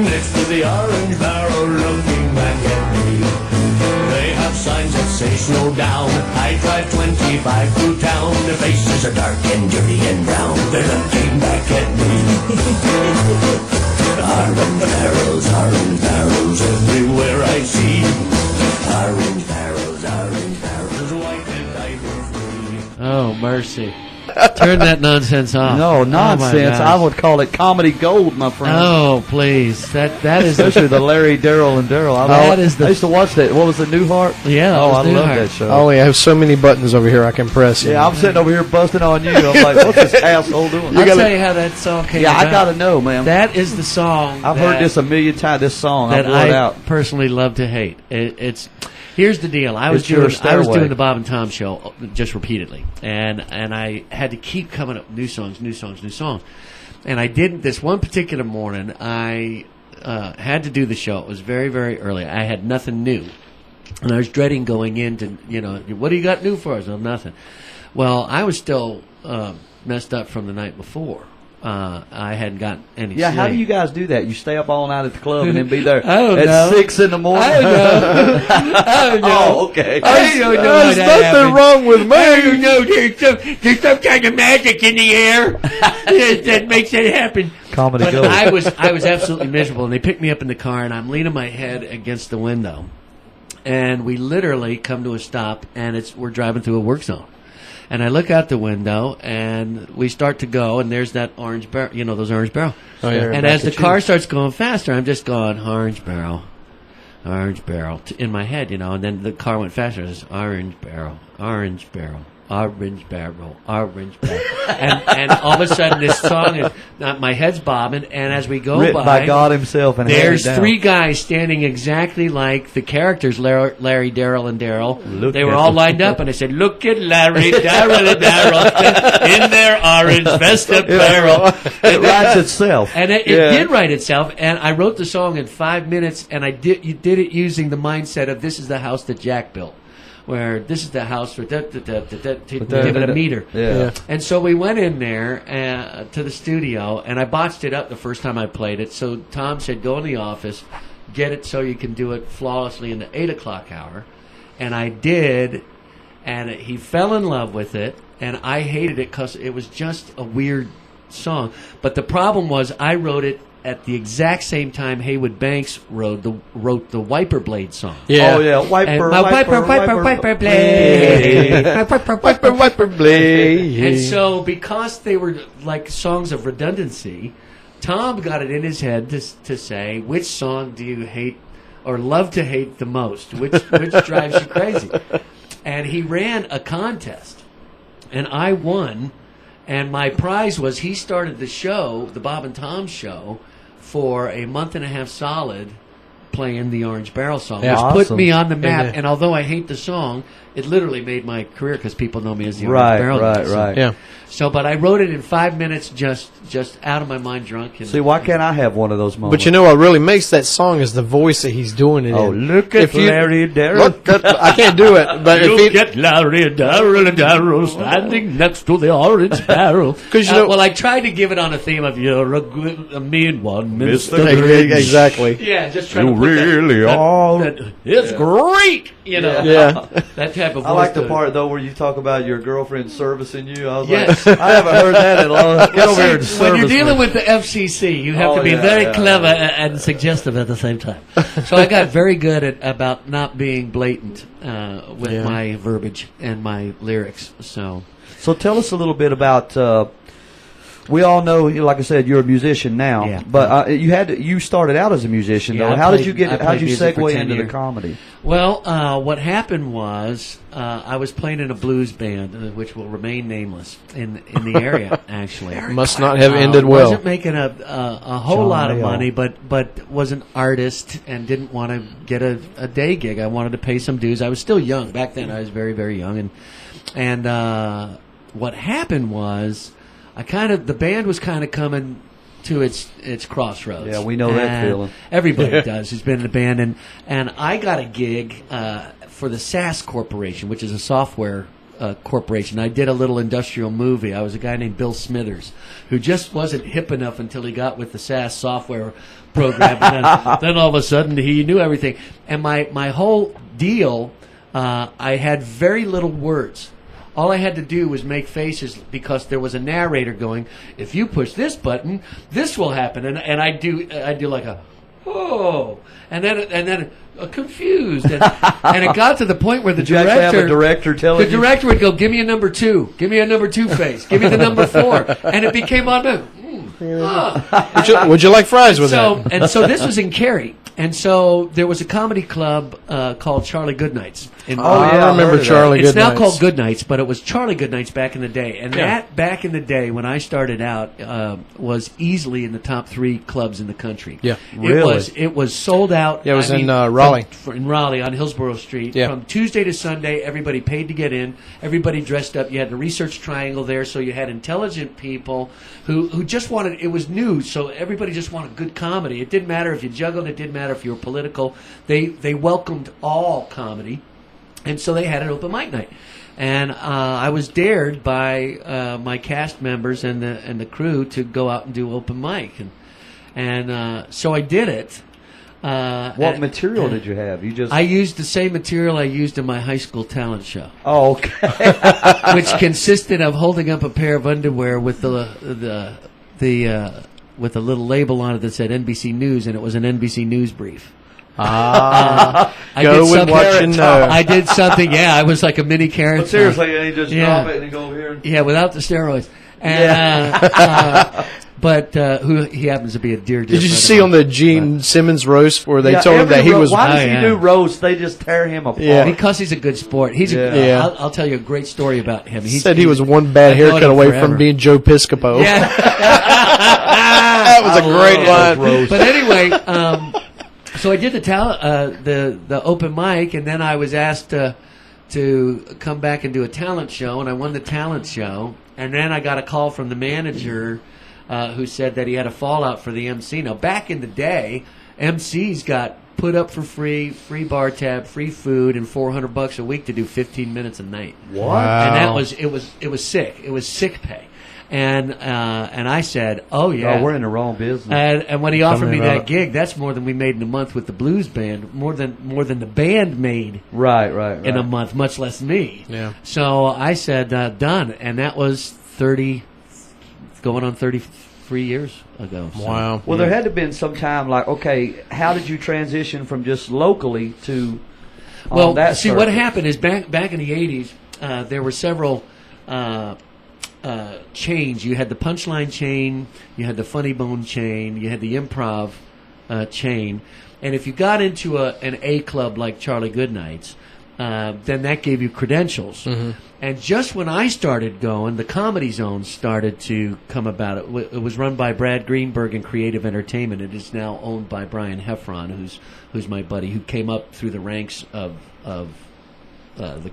next to the orange barrel looking back at me. They have signs that say slow down. I drive 25 through town. Their faces are dark and dirty and brown. They're looking back at me. Orange barrels everywhere I see. Orange barrels, white and ivory. Oh, mercy. Turn that nonsense off. No, nonsense. Oh, I would call it comedy gold, my friend. Oh, please. That is Especially the Larry, Daryl, and Daryl. I used to watch that. What was it, Newhart? Yeah. Oh, I love that show. Oh, yeah, I have so many buttons over here I can press. Yeah, I'm sitting over here busting on you. I'm like, what's this asshole doing? I'll tell you how that song came about. I got to know, man. That is the song. I've heard this a million times, this song. That I out. Personally love to hate. Here's the deal. I was doing the Bob and Tom show just repeatedly, and I had to keep coming up with new songs. And I did this one particular morning. I had to do the show. It was very, very early. I had nothing new, and I was dreading going into, what do you got new for us? Well, nothing. Well, I was still messed up from the night before. I hadn't gotten any sleep. How do you guys do that? You stay up all night at the club and then be there at know. 6 in the morning? I don't know. Oh, okay. I don't know. There's nothing wrong with me. I don't know. There's some kind of magic in the air that makes it happen. Comedy but gold. I was absolutely miserable, and they picked me up in the car, and I'm leaning my head against the window, and we literally come to a stop, and we're driving through a work zone. And I look out the window, and we start to go, and there's that orange barrel, those orange barrel. Oh, yeah. And as the car starts going faster, I'm just going, orange barrel, in my head, and then the car went faster. It's orange barrel, orange barrel. Orange barrel. And all of a sudden, this song is, my head's bobbing, and as we go written by God himself, and there's three guys standing exactly like the characters, Larry, Daryl, and Daryl. They were all lined up, and I said, look at Larry, Daryl, and Daryl in their orange vest apparel. It writes itself. And it did write itself, and I wrote the song in 5 minutes, and you did it using the mindset of this is the house that Jack built. Where this is the house for give it a meter. Yeah. And so we went in there to the studio, and I botched it up the first time I played it. So Tom said, go in the office, get it so you can do it flawlessly in the 8 o'clock hour. And I did, and he fell in love with it, and I hated it because it was just a weird song. But the problem was I wrote it at the exact same time Haywood Banks wrote the Wiper Blade song. Yeah. Oh, yeah. Wiper blade. Wiper blade. And so because they were like songs of redundancy, Tom got it in his head to say, which song do you hate or love to hate the most? Which drives you crazy? And he ran a contest, and I won. And my prize was he started the show, the Bob and Tom show, for a month and a half solid playing the Orange Barrel song, which put me on the map. And although I hate the song, it literally made my career because people know me as the Orange Barrel. Right. Yeah. So, but I wrote it in 5 minutes, just out of my mind, drunk. And, see, why can't I have one of those moments? But what really makes that song is the voice that he's doing it in. Oh, look at Larry Daryl. I can't do it. But look at Larry Daryl standing next to the orange barrel. Well, I tried to give it on a theme of you're a mean one, Mr. Grinch. Exactly. Yeah, just trying you to put really are. It's great, Yeah. That type of voice. I like the part though where you talk about your girlfriend servicing you. I was like, I haven't heard that in a long time. Get over here and service when you're dealing me. with the FCC, you have to be very clever and suggestive at the same time. So I got very good about not being blatant with my verbiage and my lyrics. So tell us a little bit about. We all know, like I said, you're a musician now. But you started out as a musician though. How did you segue into the comedy? Well, what happened was I was playing in a blues band, which will remain nameless in the area. Actually, must not have ended well. Wasn't making a whole lot of money, but was an artist and didn't want to get a day gig. I wanted to pay some dues. I was still young back then. I was very, very young, and what happened was the band was kind of coming to its crossroads. Yeah, we know that feeling. Everybody does who's been in a band, and I got a gig for the SAS Corporation, which is a software corporation. I did a little industrial movie. I was a guy named Bill Smithers, who just wasn't hip enough until he got with the SAS software program. And then all of a sudden, he knew everything. And my whole deal, I had very little words. All I had to do was make faces because there was a narrator going, if you push this button, this will happen. And I do like a, oh, and then confused. And it got to the point where the director would go, give me a number 2. Give me a number 2 face. Give me the number 4. And it became on Would you like fries with that? And so this was in Cary. And so there was a comedy club called Charlie Goodnights. I remember Charlie Goodnights. It's now called Goodnights, but it was Charlie Goodnights back in the day. And that, back in the day, when I started out, was easily in the top 3 clubs in the country. Yeah, really? It was sold out. Yeah, it was in Raleigh. In Raleigh on Hillsborough Street. Yeah. From Tuesday to Sunday, everybody paid to get in. Everybody dressed up. You had the Research Triangle there, so you had intelligent people who just wanted, it was new, so everybody just wanted good comedy. It didn't matter if you juggled. It didn't matter if you were political. They welcomed all comedy. And so they had an open mic night, and I was dared by my cast members and the crew to go out and do open mic, and so I did it. What material did you have? I used the same material I used in my high school talent show. Oh, okay. Which consisted of holding up a pair of underwear with the with a little label on it that said NBC News, and it was an NBC News brief. Go with what you know. I did something. Yeah, I was like a mini Carrot. But seriously, and he just drop it and he go over here. Yeah, without the steroids. And, but who he happens to be a dear. Did you see on the Gene Simmons roast where they told him that he was? Why does he do roast? They just tear him apart. Yeah. Because he's a good sport. I'll tell you a great story about him. He said he was one bad haircut away from being Joe Piscopo. Yeah. That was a great line. But anyway. So I did the open mic, and then I was asked to come back and do a talent show, and I won the talent show. And then I got a call from the manager who said that he had a fallout for the MC. Now, back in the day, MCs got put up for free bar tab, free food, and $400 a week to do 15 minutes a night. What? Wow. And that was it was sick. It was sick pay. And I said, "Oh yeah, we're in the wrong business." And when he offered me that gig, that's more than we made in a month with the blues band, more than the band made right in a month, much less me. Yeah. So I said, "Done," and that was 33 years ago. So, wow. Well, there had to have been some time, like, okay, how did you transition from just locally to? Well, that see, circuit? what happened is back in the '80s, there were several. Chains. You had the Punchline chain, you had the Funny Bone chain, you had the Improv chain, and if you got into an A club like Charlie Goodnights, then that gave you credentials. Mm-hmm. And just when I started going, the Comedy Zone started to come about. It was run by Brad Greenberg and Creative Entertainment. It is now owned by Brian Heffron, who's my buddy, who came up through the ranks of the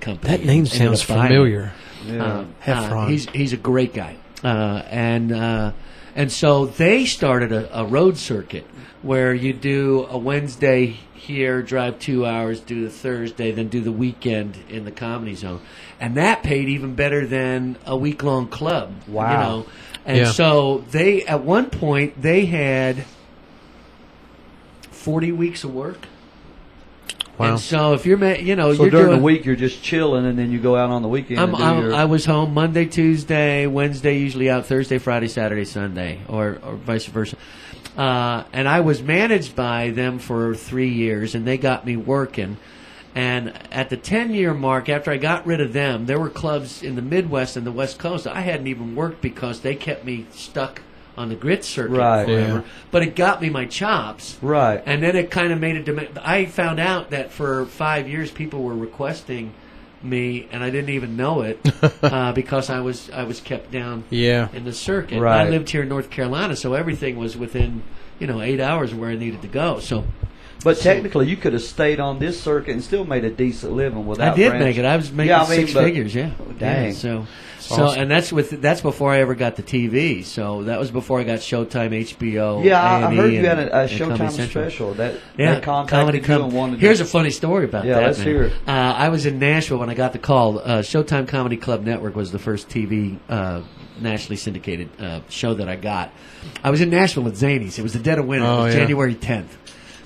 company. That name sounds familiar. Heffron. He's a great guy, and so they started a road circuit where you do a Wednesday here, drive 2 hours, do the Thursday, then do the weekend in the Comedy Zone, and that paid even better than a week-long club. Wow! You know? And so they at one point they had 40 weeks of work. Wow. And so if you're, so you're during doing, the week you're just chilling, and then you go out on the weekend. I was home Monday, Tuesday, Wednesday, usually out Thursday, Friday, Saturday, Sunday, or vice versa. And I was managed by them for 3 years, and they got me working. And at the 10-year mark, after I got rid of them, there were clubs in the Midwest and the West Coast I hadn't even worked because they kept me stuck on the grit circuit forever. Yeah. But it got me my chops. Right. And then it kind of made a demand. I found out that for 5 years people were requesting me, and I didn't even know it because I was kept down in the circuit. Right. I lived here in North Carolina, so everything was within 8 hours of where I needed to go. So But technically, you could have stayed on this circuit and still made a decent living without. I did make it. I was making six figures. Yeah. Dang. Yeah, so awesome. and that's before I ever got the TV. So that was before I got Showtime, HBO. Yeah, I A&E, heard you had and a Showtime special that Comedy contacted you and wanted. Here's a funny story about that. Yeah, let's hear it. I was in Nashville when I got the call. Showtime Comedy Club Network was the first TV nationally syndicated show that I got. I was in Nashville at Zany's. It was the dead of winter. It was January 10th.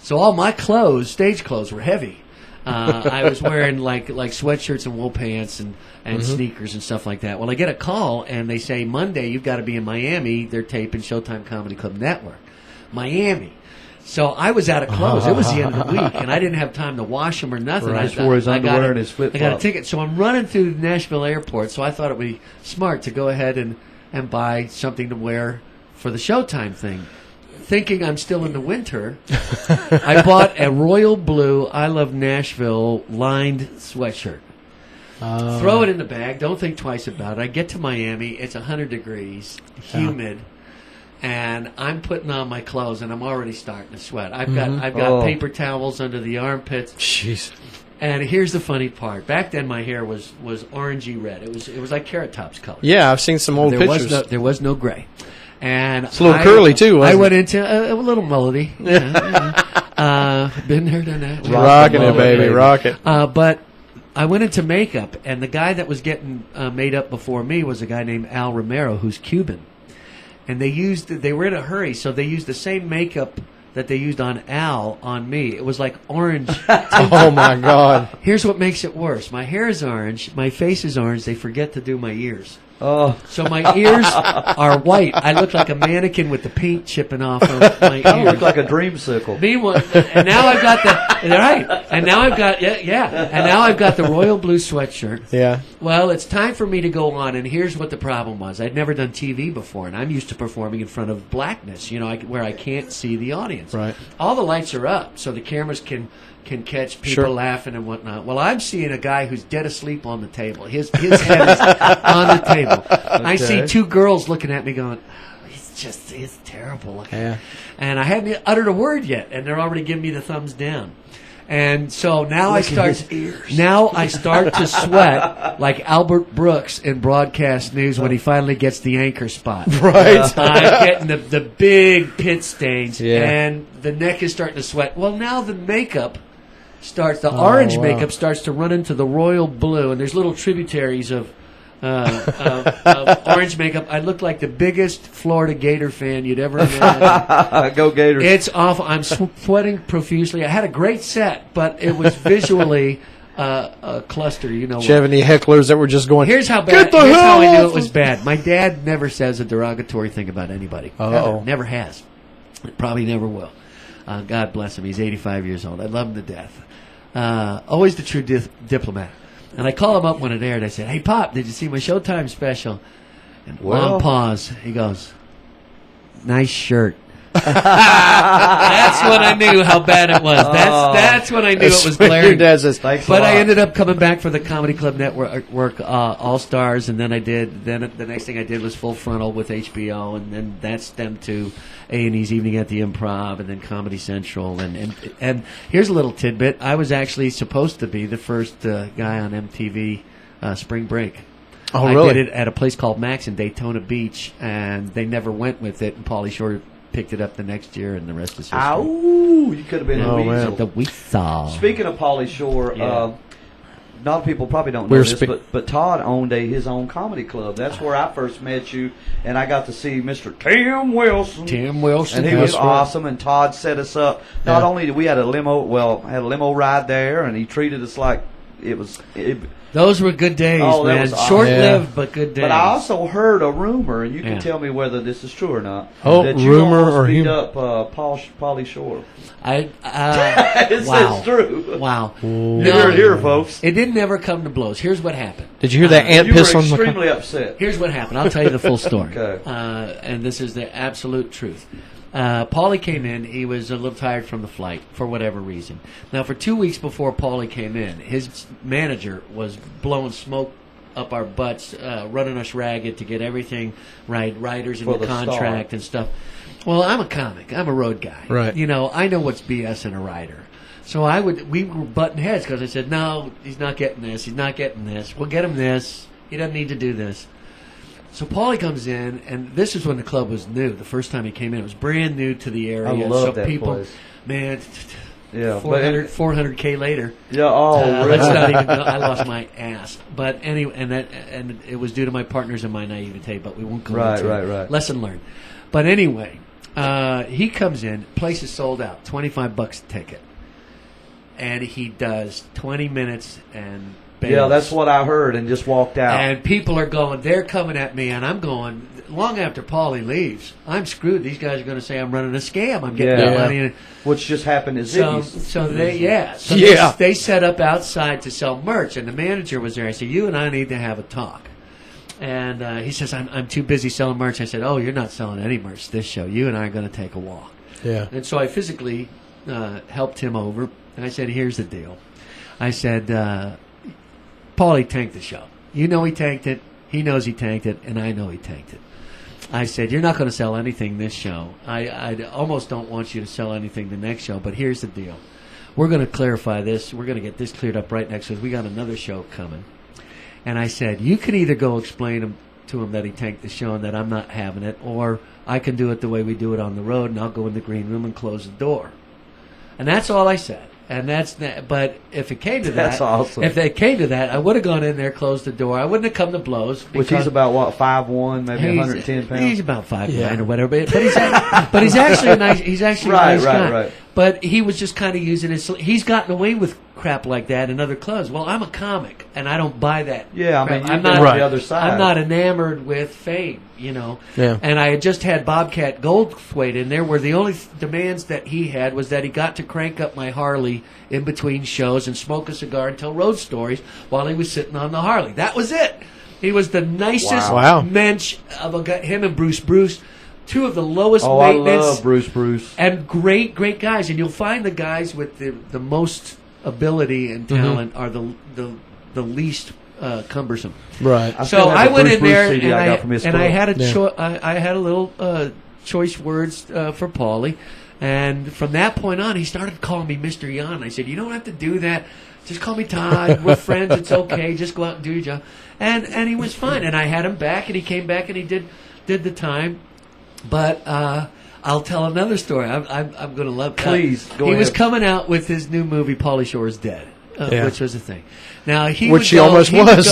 So all my clothes, stage clothes, were heavy. I was wearing like sweatshirts and wool pants and sneakers and stuff like that. Well, I get a call and they say, Monday you've got to be in Miami. They're taping Showtime Comedy Club Network. Miami. So I was out of clothes. It was the end of the week, and I didn't have time to wash them or nothing. Right. I wore his underwear and his flip-flops. I got a ticket. So I'm running through the Nashville airport, so I thought it would be smart to go ahead and buy something to wear for the Showtime thing. Thinking I'm still in the winter, I bought a royal blue I Love Nashville lined sweatshirt. Throw it in the bag. Don't think twice about it. I get to Miami. It's 100 degrees, humid, and I'm putting on my clothes, and I'm already starting to sweat. I've got paper towels under the armpits. Jeez. And here's the funny part. Back then, my hair was orangey red. It was like Carrot Top's color. Yeah, I've seen some old pictures. There was no gray. And it's a little curly too. I went into a little mullety. Been there, done that. Rocking it, baby, rock it. But I went into makeup, and the guy that was getting made up before me was a guy named Al Romero, who's Cuban. And they were in a hurry, so they used the same makeup that they used on Al on me. It was like orange. Oh my God! Here's what makes it worse: my hair is orange, my face is orange. They forget to do my ears. Oh. So my ears are white. I look like a mannequin with the paint chipping off of my ears. You look like a dreamsicle. Meanwhile, and now I've got and now I've got and now I've got the royal blue sweatshirt. Yeah. Well, it's time for me to go on, and here's what the problem was. I'd never done TV before, and I'm used to performing in front of blackness, where I can't see the audience. Right. All the lights are up, so the cameras can catch people laughing and whatnot. Well, I'm seeing a guy who's dead asleep on the table. His head is on the table. Okay. I see two girls looking at me going, he's terrible looking. Yeah. And I hadn't uttered a word yet, and they're already giving me the thumbs down. And so now I start to sweat like Albert Brooks in broadcast news when he finally gets the anchor spot. Right. I'm getting the big pit stains, yeah. And the neck is starting to sweat. Well, now the makeup starts, orange makeup starts to run into the royal blue, and there's little tributaries of orange makeup. I look like the biggest Florida Gator fan you'd ever imagine. Go Gators. It's awful. I'm sweating profusely. I had a great set, but it was visually a cluster. Did you have any hecklers that were just going, here's how bad. Here's how I knew it was bad. My dad never says a derogatory thing about anybody. Never has. Probably never will. God bless him. He's 85 years old. I love him to death. Always the true diplomat. And I call him up when it aired. I said, "Hey, Pop, did you see my Showtime special?" And long pause. He goes, "Nice shirt." That's when I knew how bad it was. That's when I knew it was glaring. But I ended up coming back for the Comedy Club Network All Stars, and then the next thing I did was Full Frontal with HBO, and then that stemmed to A&E's Evening at the Improv, and then Comedy Central, and here's a little tidbit: I was actually supposed to be the first guy on MTV Spring Break. Oh, really? I did it at a place called Max in Daytona Beach, and they never went with it, and Pauly Shore picked it up the next year, and the rest is history. Ow! You could have been in Weasel. The Weasel. Speaking of Pauly Shore, a lot of people probably don't know this, but Todd owned his own comedy club. That's where I first met you, and I got to see Mr. Tim Wilson. And he was awesome, and Todd set us up. Not only did we had a limo ride there, and he treated us like it was... Those were good days, man. Short-lived, but good days. But I also heard a rumor, and you can tell me whether this is true or not. That you almost beat up Pauly Shore. It's true. Wow. You heard it here, folks. It didn't ever come to blows. Here's what happened. Did you hear that ant piss on the... You were extremely upset. Here's what happened. I'll tell you the full story. Okay. And this is the absolute truth. Pauly came in. He was a little tired from the flight for whatever reason. Now, for 2 weeks before Pauly came in, his manager was blowing smoke up our butts, running us ragged to get everything right, writers in the contract and stuff. Well, I'm a comic. I'm a road guy. Right. You know, I know what's BS in a writer. So we were butting heads because I said, no, he's not getting this. He's not getting this. We'll get him this. He doesn't need to do this. So Paulie comes in, and this is when the club was new. The first time he came in, it was brand new to the area. I love so that people, place. Man, Yeah, 400K later. Yeah. Oh, Let's really? not even. I lost my ass. But anyway, and it was due to my partners and my naivete. But we won't go into it. Right. Lesson learned. But anyway, he comes in. Place is sold out. $25 a ticket, and he does 20 minutes and. Bails. Yeah, that's what I heard, and just walked out. And people are going. They're coming at me, and I'm going. Long after Paulie leaves, I'm screwed. These guys are going to say I'm running a scam. I'm getting no money. And which just happened is they set up outside to sell merch, and the manager was there. I said, "You and I need to have a talk." And he says, "I'm too busy selling merch." I said, "Oh, you're not selling any merch this show. You and I are going to take a walk." Yeah. And so I physically helped him over, and I said, "Here's the deal." I said, "Paulie tanked the show. You know he tanked it. He knows he tanked it, and I know he tanked it." I said, "You're not going to sell anything this show. I almost don't want you to sell anything the next show, but here's the deal. We're going to clarify this. We're going to get this cleared up right next week. We got another show coming." And I said, "You can either go explain to him that he tanked the show and that I'm not having it, or I can do it the way we do it on the road, and I'll go in the green room and close the door." And that's all I said. And that's that. But if it came to that, that's awesome. If they came to that, I would have gone in there, closed the door. I wouldn't have come to blows. Which he's about what, 5'1", maybe 110 pounds. He's about 5'9" or whatever. But he's actually a nice. He's actually a nice guy. Right. But he was just kind of using his. He's gotten away with crap like that in other clubs. Well, I'm a comic, and I don't buy that. Yeah, crap. I mean, I'm not on the other side. I'm not enamored with fame, you know. Yeah. And I had just had Bobcat Goldthwait in there, where the only demands that he had was that he got to crank up my Harley in between shows and smoke a cigar and tell road stories while he was sitting on the Harley. That was it. He was the nicest mensch of a guy. Him and Bruce. Two of the lowest maintenance. I love Bruce. And great guys. And you'll find the guys with the most ability and talent are the least cumbersome. Right. So I went in there and I had I had a little choice words for Paulie. And from that point on, he started calling me Mr. Yohn. I said, "You don't have to do that. Just call me Todd. We're friends. It's okay. Just go out and do your job." And he was fine. And I had him back, and he came back, and he did the time. But I'll tell another story. I'm going to love. Please go He ahead. was coming out with his new movie, Pauly Shore is Dead, which was a thing. Now he which would almost was.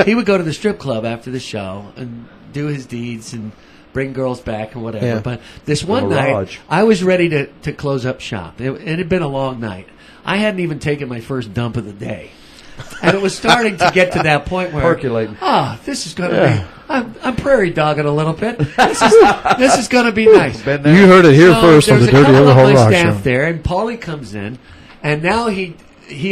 He would go to the strip club after the show and do his deeds and bring girls back and whatever. Yeah. But this one night, I was ready to close up shop. It had been a long night. I hadn't even taken my first dump of the day. And it was starting to get to that point where percolating. This is going to be. I'm prairie dogging a little bit. This is going to be nice. You heard it here first on the Dirty Other Home Rock Show. Staff there, and Paulie comes in, and now he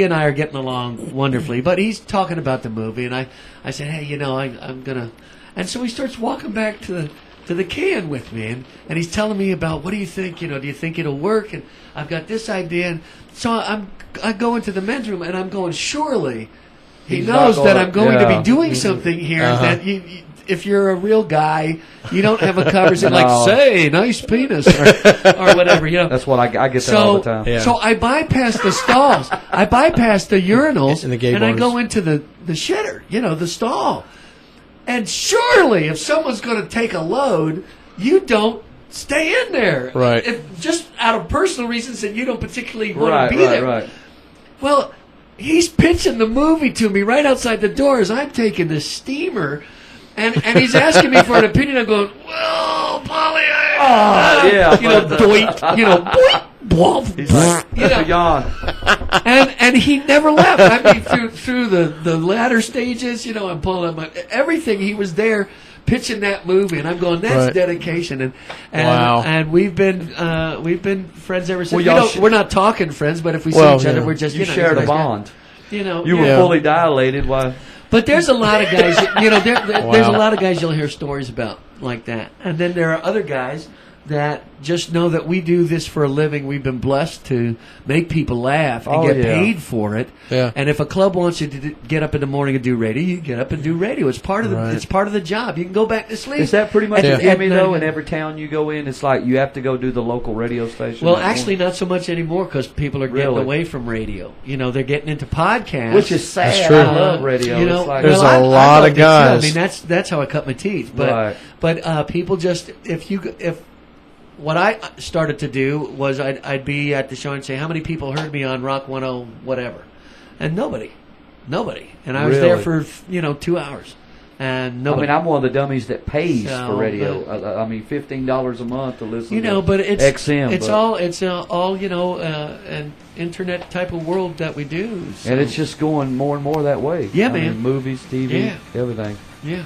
and I are getting along wonderfully. But he's talking about the movie, and I said, "Hey, I'm gonna," and so he starts walking back to the can with me, and he's telling me about, "What do you think? Do you think it'll work?" And I've got this idea, and so I go into the men's room, and I'm going, surely he knows that I'm going to be doing something here. That if you're a real guy, you don't have a conversation like, "Say, nice penis," or whatever. That's what I get that all the time. Yeah. So I bypass the stalls, I bypass the urinals, In the gay and I bars. go into the shitter, the stall. And surely, if someone's going to take a load, you don't stay in there. Right. If, just out of personal reasons that you don't particularly want to be there. Right. Well, he's pitching the movie to me right outside the door as I'm taking the steamer, and he's asking me for an opinion. I'm going, "Well, Paulie, doit, boink, bwomp, He's like, Mr. Yohn. and he never left. I mean, through the latter stages, I'm pulling up everything. He was there pitching that movie, and I'm going, that's dedication. And wow. And we've been friends ever since. Well, we're not talking friends, but if we see each other, we're just you shared a bond. You were fully dilated. Why? But there's a lot of guys, there's a lot of guys you'll hear stories about like that, and then there are other guys that just know that we do this for a living. We've been blessed to make people laugh and get paid for it. Yeah. And if a club wants you to get up in the morning and do radio, you get up and do radio. It's part of the it's part of the job. You can go back to sleep. Is that pretty much the gimme though? In every town you go in, it's like you have to go do the local radio station. Well, actually, not so much anymore because people are getting away from radio. You know, they're getting into podcasts, which is sad. That's true. I love radio. You know, it's like, there's a lot of guys. I mean, that's how I cut my teeth. But people just if what I started to do was I'd be at the show and say, how many people heard me on Rock 10 whatever, and nobody, and I was there for 2 hours. And nobody. I mean, I'm one of the dummies that pays for radio. I mean, $15 a month to listen. But it's XM. It's all an internet type of world that we do. So. And it's just going more and more that way. Yeah, I man. mean, movies, TV, everything. Yeah.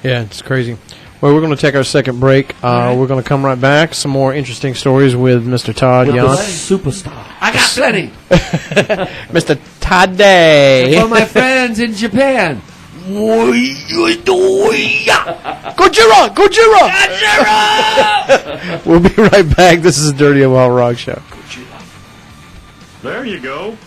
Yeah, it's crazy. Well, we're going to take our second break. We're going to come right back. Some more interesting stories with Mr. Todd Yohn. Superstar. I got plenty. Mr. Todd Day. For my friends in Japan. Gojira! We'll be right back. This is the Dirty Old Rock Show. There you go.